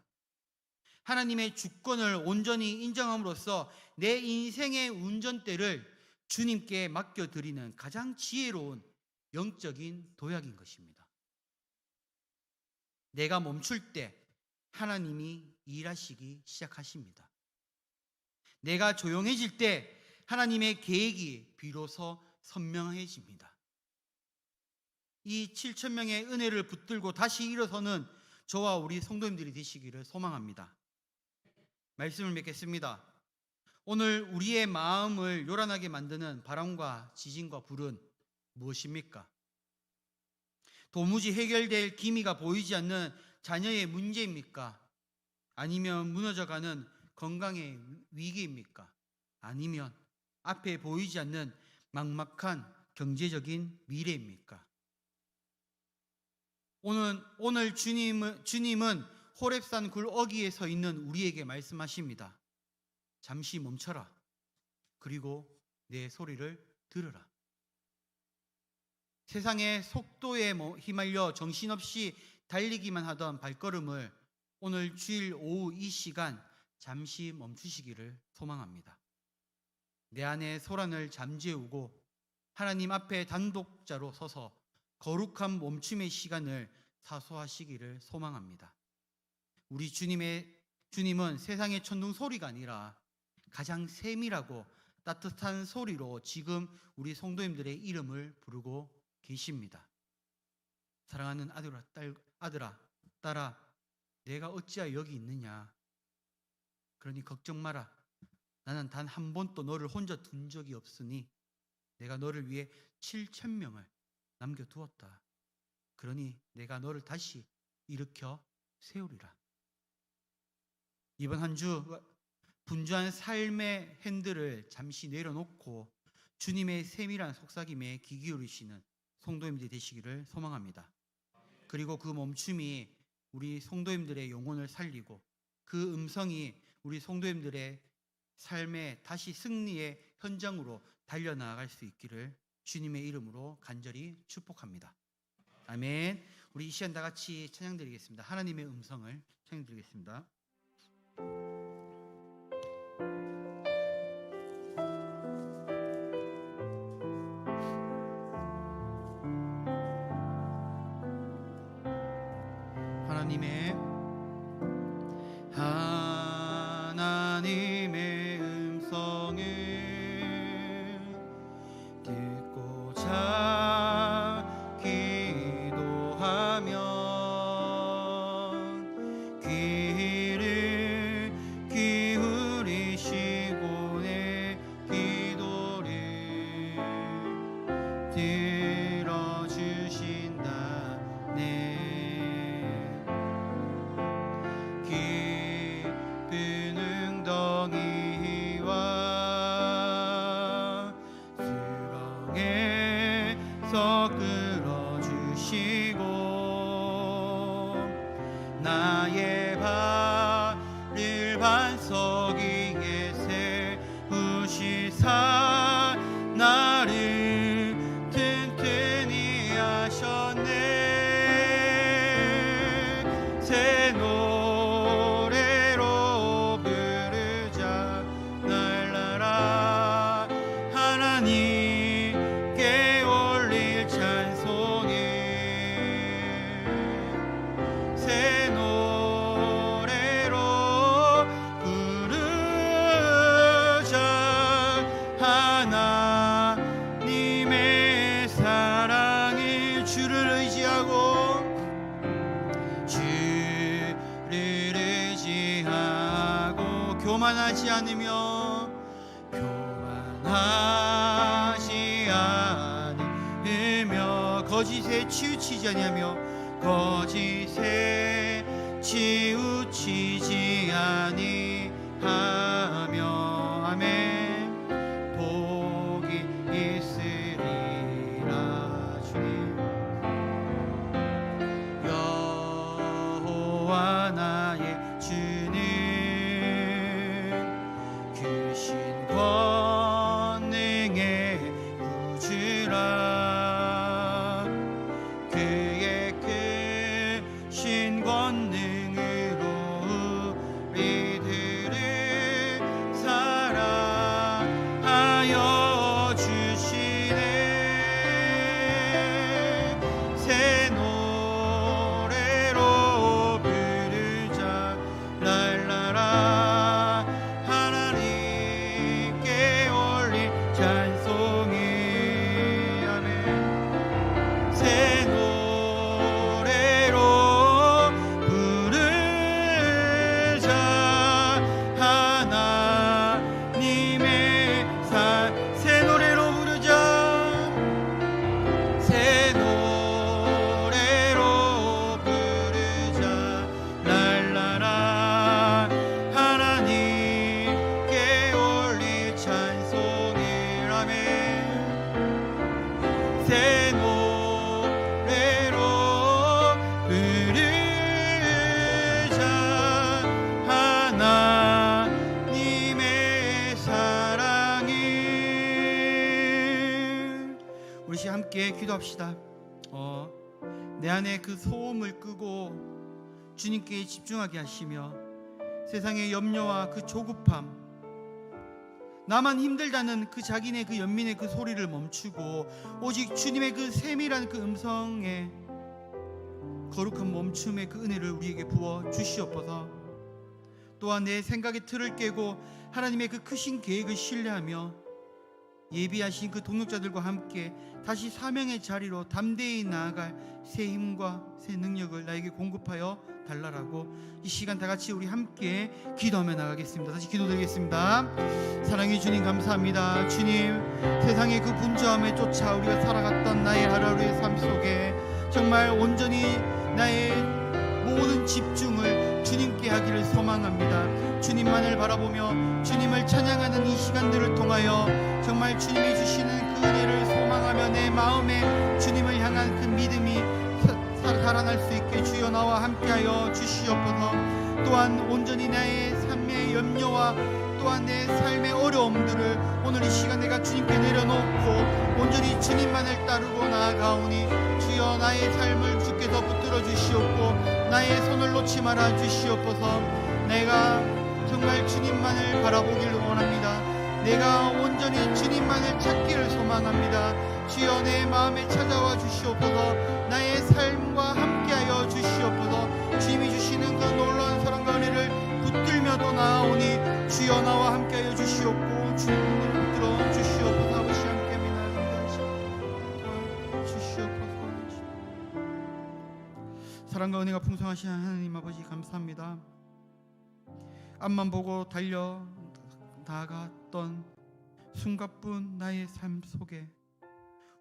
하나님의 주권을 온전히 인정함으로써 내 인생의 운전대를 주님께 맡겨드리는 가장 지혜로운 영적인 도약인 것입니다. 내가 멈출 때 하나님이 일하시기 시작하십니다. 내가 조용해질 때 하나님의 계획이 비로소 선명해집니다. 이 7,000명의 은혜를 붙들고 다시 일어서는 저와 우리 성도님들이 되시기를 소망합니다. 말씀을 맺겠습니다. 오늘 우리의 마음을 요란하게 만드는 바람과 지진과 불은 무엇입니까? 도무지 해결될 기미가 보이지 않는 자녀의 문제입니까? 아니면 무너져가는 건강의 위기입니까? 아니면 앞에 보이지 않는 막막한 경제적인 미래입니까? 오늘 주님은 호렙산 굴 어귀에 서 있는 우리에게 말씀하십니다. 잠시 멈춰라. 그리고 내 소리를 들으라. 세상의 속도에 휘말려 정신없이 달리기만 하던 발걸음을 오늘 주일 오후 이 시간 잠시 멈추시기를 소망합니다. 내 안의 소란을 잠재우고 하나님 앞에 단독자로 서서 거룩한 멈춤의 시간을 사수하시기를 소망합니다. 우리 주님은 세상의 천둥 소리가 아니라 가장 세밀하고 따뜻한 소리로 지금 우리 성도님들의 이름을 부르고 계십니다. 사랑하는 아들아, 딸아, 내가 어찌하여 여기 있느냐? 그러니 걱정 마라. 나는 단 한 번도 너를 혼자 둔 적이 없으니 내가 너를 위해 7,000명을 남겨두었다. 그러니 내가 너를 다시 일으켜 세우리라. 이번 한 주 분주한 삶의 핸들을 잠시 내려놓고 주님의 세밀한 속삭임에 귀 기울이시는 성도님들이 되시기를 소망합니다. 그리고 그 멈춤이 우리 성도님들의 영혼을 살리고 그 음성이 우리 성도님들의 삶의 다시 승리의 현장으로 달려나갈 수 있기를 주님의 이름으로 간절히 축복합니다. 아멘. 우리 이 시간 다 같이 찬양 드리겠습니다. 하나님의 음성을 찬양 드리겠습니다. 하나님의 음성을 듣고자 기도하면 귀를 기울이시고 내 기도를 들어주신다네. 깊은 웅덩이와 수렁에서 끌어주시고 나의 발을 반석 위에 세우시사 나를 튼튼히 하셨네. 새 노래로 부르자 날라라. 하나님께 올릴 찬송을 새 노래로 부르자. 하나님의 사랑을 주를 의지하고 교만하지 않으며 거짓에 치우치지 아니하며 거짓에 치우치지 아니하며 아멘. 복이 있으리라. 주님 여호와 나의 주는 크신 권능의 구주라. 그의 크신 권능으로 우리들을 사랑하여 주시네. 새 노래로 부르자 랄라라. 하나님께 올릴 찬송이 아멘. 새 노래로 부르자. 하나님의 새 노래로 부르자. 새 노래로 부르자 랄라라. 하나님께 올릴 찬송을 아멘. 새 노래로 부르자. 하나님의 사랑을. 우리 시간 함께 기도합시다. 내 안에 그 소음을 끄고 주님께 집중하게 하시며 세상의 염려와 그 조급함, 나만 힘들다는 그 자기네 그 연민의 그 소리를 멈추고 오직 주님의 그 세밀한 그 음성에 거룩한 멈춤의 그 은혜를 우리에게 부어 주시옵소서. 또한 내 생각의 틀을 깨고 하나님의 그 크신 계획을 신뢰하며 예비하신 그 동역자들과 함께 다시 사명의 자리로 담대히 나아갈 새 힘과 새 능력을 나에게 공급하여 달라라고 이 시간 다 같이 우리 함께 기도하며 나가겠습니다. 다시 기도드리겠습니다. 사랑해 주님 감사합니다. 주님, 세상의 그 분주함에 쫓아 우리가 살아갔던 나의 하루하루의 삶 속에 정말 온전히 나의 모든 집중을 주님께 하기를 소망합니다. 주님만을 바라보며 주님을 찬양하는 이 시간들을 통하여 정말 주님이 주시는 그 은혜를 소망하며 내 마음에 주님을 향한 그 믿음이 살아날 수 있게 주여 나와 함께하여 주시옵소서. 또한 온전히 나의 삶의 염려와 또한 내 삶의 어려움들을 오늘 이 시간 내가 주님께 내려놓고 온전히 주님만을 따르고 나아가오니 주여 나의 삶을 주께서 붙들어 주시옵고 나의 손을 놓지 말아 주시옵소서. 내가 정말 주님만을 바라보기를 원합니다. 내가 온전히 주님만을 찾기를 소망합니다. 주여 내 마음에 찾아와 주시옵소서. 나의 삶과 함께하여 주시옵소서. 주님이 주시는 그 놀라운 사랑과 은혜를 붙들며도 나아오니 주여 나와 함께하여 주시옵고 주님을 붙들어 주시옵소서. 아버지 함께합니다. 주시옵소서. 사랑과 은혜가 풍성하신 하나님 아버지 감사합니다. 앞만 보고 달려 나아갔던 숨가쁜 나의 삶 속에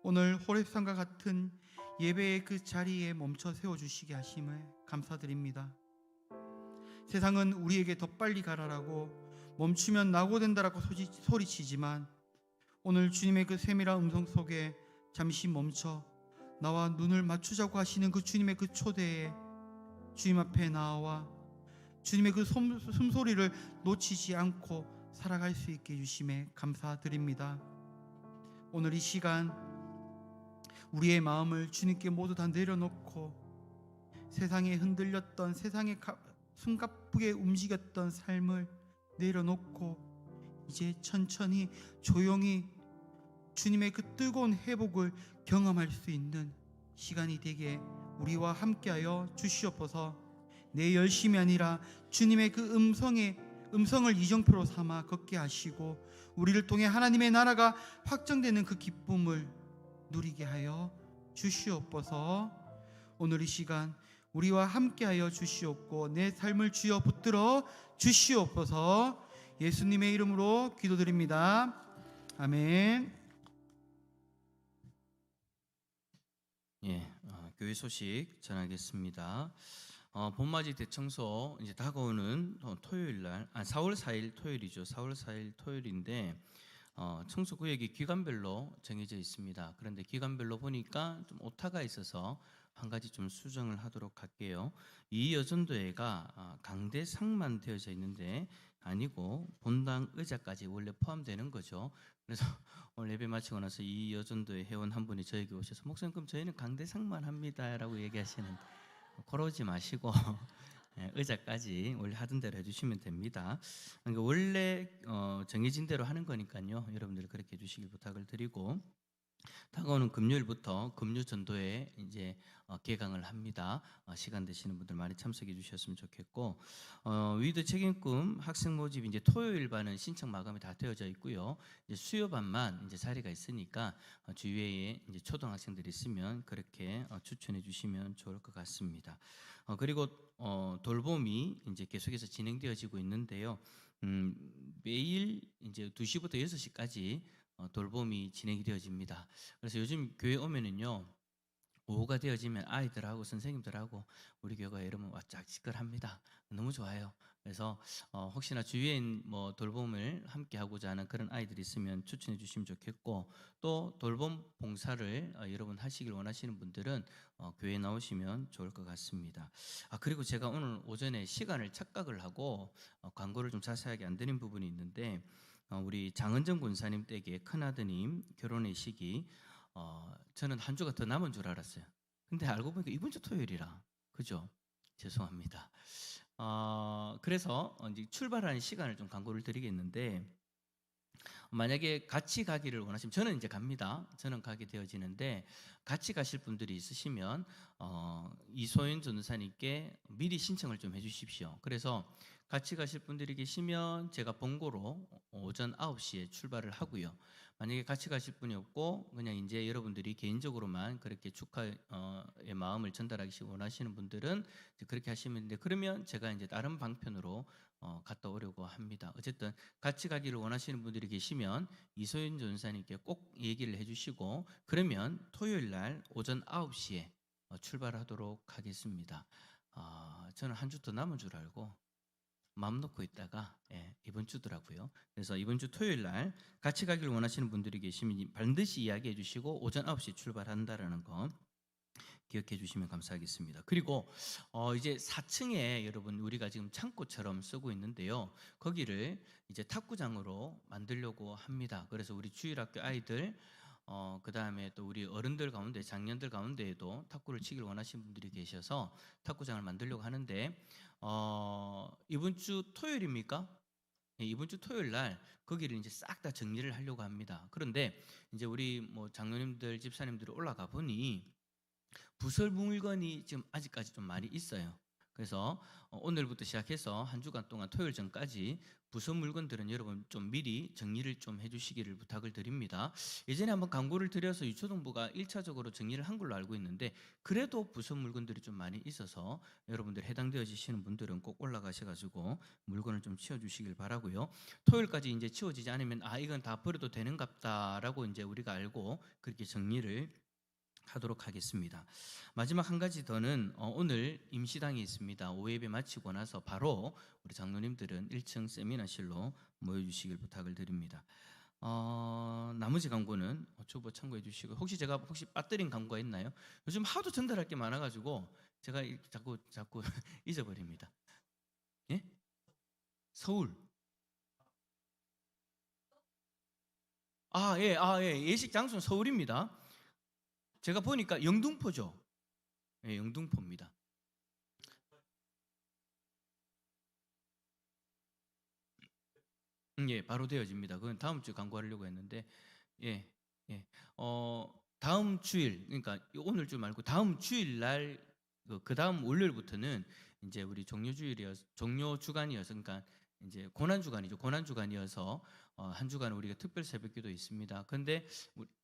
오늘 호렙산과 같은 예배의 그 자리에 멈춰 세워주시게 하심을 감사드립니다. 세상은 우리에게 더 빨리 가라라고 멈추면 낙오된다라고 소리치지만 오늘 주님의 그 세밀한 음성 속에 잠시 멈춰 나와 눈을 맞추자고 하시는 그 주님의 그 초대에 주님 앞에 나와 주님의 그 숨소리를 놓치지 않고 살아갈 수 있게 해주심에 감사드립니다. 오늘 이 시간 우리의 마음을 주님께 모두 다 내려놓고 세상에 흔들렸던 세상에 숨가쁘게 움직였던 삶을 내려놓고 이제 천천히 조용히 주님의 그 뜨거운 회복을 경험할 수 있는 시간이 되게 우리와 함께하여 주시옵소서. 내 열심이 아니라 주님의 그 음성을 이정표로 삼아 걷게 하시고 우리를 통해 하나님의 나라가 확정되는 그 기쁨을 누리게 하여 주시옵소서. 오늘 이 시간 우리와 함께하여 주시옵고 내 삶을 주여 붙들어 주시옵소서. 예수님의 이름으로 기도드립니다. 아멘. 교회 소식 전하겠습니다. 봄맞이 대청소 이제 다가오는 토요일 날, 4월 4일 토요일이죠. 4월 4일 토요일인데 청소 구역이 기간별로 정해져 있습니다. 그런데 기간별로 보니까 좀 오타가 있어서 한 가지 좀 수정을 하도록 할게요. 이 여전도회가 강대상만 되어져 있는데 아니고 본당 의자까지 원래 포함되는 거죠. 그래서 오늘 예배 마치고 나서 이 여전도회 회원 한 분이 저에게 오셔서 목사님 그럼 저희는 강대상만 합니다라고 얘기하시는데 걸어오지 마시고 의자까지 원래 하던 대로 해주시면 됩니다. 그러니까 원래 정해진 대로 하는 거니까요. 여러분들 그렇게 해주시길 부탁을 드리고 다가오는 금요일부터 금요전도회 이제 개강을 합니다. 시간 되시는 분들 많이 참석해 주셨으면 좋겠고 위드 책임꿈 학생 모집 이제 토요일 반은 신청 마감이 다 되어져 있고요. 이제 수요반만 이제 자리가 있으니까 주위에 이제 초등학생들이 있으면 그렇게 추천해 주시면 좋을 것 같습니다. 그리고 돌봄이 이제 계속해서 진행되어지고 있는데요. 매일 이제 2시부터 6시까지 돌봄이 진행이 되어집니다. 그래서 요즘 교회 오면은요 오후가 되어지면 아이들하고 선생님들하고 우리 교회가 여러분 왁작지껄합니다. 너무 좋아요. 그래서 혹시나 주위에 뭐 돌봄을 함께 하고자 하는 그런 아이들이 있으면 추천해 주시면 좋겠고 또 돌봄 봉사를 여러분 하시길 원하시는 분들은 교회에 나오시면 좋을 것 같습니다. 그리고 제가 오늘 오전에 시간을 착각을 하고 광고를 좀 자세하게 안 드린 부분이 있는데 우리 장은정 군사님 댁의 큰아드님 결혼의 시기 저는 한 주가 더 남은 줄 알았어요. 근데 알고 보니까 이번 주 토요일이라 그죠? 죄송합니다. 그래서 이제 출발하는 시간을 좀 광고를 드리겠는데 만약에 같이 가기를 원하시면 저는 이제 갑니다. 저는 가게 되어지는데 같이 가실 분들이 있으시면 이소연 전도사님께 미리 신청을 좀 해주십시오. 그래서 같이 가실 분들이 계시면 제가 번고로 오전 9시에 출발을 하고요. 만약에 같이 가실 분이 없고 그냥 이제 여러분들이 개인적으로만 그렇게 축하의 마음을 전달하기 원하시는 분들은 이제 그렇게 하시면 되는데 그러면 제가 이제 다른 방편으로 갔다 오려고 합니다. 어쨌든 같이 가기를 원하시는 분들이 계시면 이소연 전사님께 꼭 얘기를 해주시고 그러면 토요일 날 오전 9시에 출발하도록 하겠습니다. 저는 한 주 더 남은 줄 알고 마음 놓고 있다가 이번 주더라고요. 그래서 이번 주 토요일 날 같이 가길 원하시는 분들이 계시면 반드시 이야기해 주시고 오전 9시 출발한다라는 거 기억해 주시면 감사하겠습니다. 그리고 이제 4층에 여러분 우리가 지금 창고처럼 쓰고 있는데요. 거기를 이제 탁구장으로 만들려고 합니다. 그래서 우리 주일학교 아이들 그 다음에 또 우리 어른들 가운데 장년들 가운데에도 탁구를 치길 원하시는 분들이 계셔서 탁구장을 만들려고 하는데 이번 주 토요일입니까? 네, 이번 주 토요일 날 거기를 이제 싹 다 정리를 하려고 합니다. 그런데 이제 우리 뭐 장로님들 집사님들이 올라가 보니 부설 물건이 지금 아직까지 좀 많이 있어요. 그래서 오늘부터 시작해서 한 주간 동안 토요일 전까지 부서 물건들은 여러분 좀 미리 정리를 좀 해주시기를 부탁을 드립니다. 예전에 한번 광고를 드려서 유초동부가 1차적으로 정리를 한 걸로 알고 있는데 그래도 부서 물건들이 좀 많이 있어서 여러분들 해당되어지시는 분들은 꼭 올라가셔가지고 물건을 좀 치워주시길 바라고요. 토요일까지 이제 치워지지 않으면 이건 다 버려도 되는갑다라고 이제 우리가 알고 그렇게 정리를 하도록 하겠습니다. 마지막 한 가지 더는 오늘 임시당이 있습니다. 오예배 마치고 나서 바로 우리 장로님들은 1층 세미나실로 모여주시길 부탁을 드립니다. 나머지 광고는 주보 참고해 주시고 혹시 제가 빠뜨린 광고가 있나요? 요즘 하도 전달할 게 많아가지고 제가 자꾸 잊어버립니다. 예? 서울. 예식 장소는 서울입니다. 제가 보니까 영등포죠. 네, 영등포입니다. 바로 되어집니다. 그건 다음 주에 광고하려고 했는데, 다음 주일, 그러니까 오늘 주 말고 다음 주일 날, 그 다음 월요일부터는 이제 우리 종료 주간이어서, 그러니까 이제 고난 주간이죠. 고난 주간이어서 한 주간 우리가 특별 새벽기도 있습니다. 그런데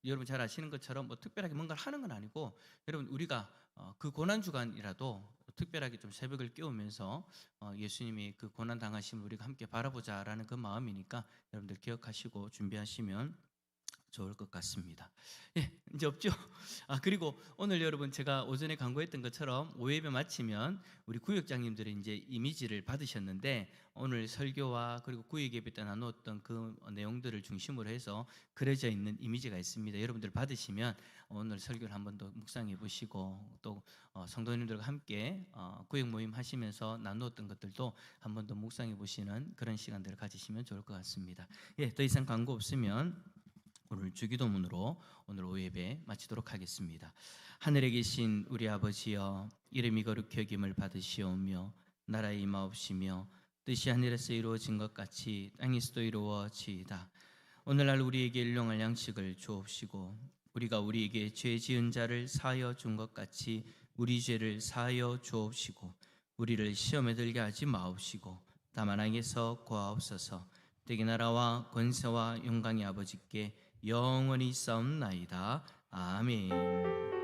여러분 잘 아시는 것처럼 뭐 특별하게 뭔가를 하는 건 아니고 여러분 우리가 그 고난 주간이라도 특별하게 좀 새벽을 깨우면서 예수님이 그 고난 당하심을 우리가 함께 바라보자라는 그 마음이니까 여러분들 기억하시고 준비하시면 좋을 것 같습니다. 이제 없죠? 그리고 오늘 여러분 제가 오전에 광고했던 것처럼 오예배 마치면 우리 구역장님들이 이제 이미지를 받으셨는데 오늘 설교와 그리고 구역예배 때 나누었던 그 내용들을 중심으로 해서 그려져 있는 이미지가 있습니다. 여러분들 받으시면 오늘 설교를 한 번 더 묵상해 보시고 또 성도님들과 함께 구역 모임 하시면서 나누었던 것들도 한 번 더 묵상해 보시는 그런 시간들을 가지시면 좋을 것 같습니다. 더 이상 광고 없으면 오늘 주기도문으로 오늘 오예배 마치도록 하겠습니다. 하늘에 계신 우리 아버지여, 이름이 거룩히 여김을 받으시오며 나라의 임하옵시며 뜻이 하늘에서 이루어진 것 같이 땅에서도 이루어지이다. 오늘날 우리에게 일용할 양식을 주옵시고 우리가 우리에게 죄 지은 자를 사하여 준 것 같이 우리 죄를 사하여 주옵시고 우리를 시험에 들게 하지 마옵시고 다만 악에서 구하옵소서. 대개 나라와 권세와 영광이 아버지께 영원히 싸움나이다. 아멘.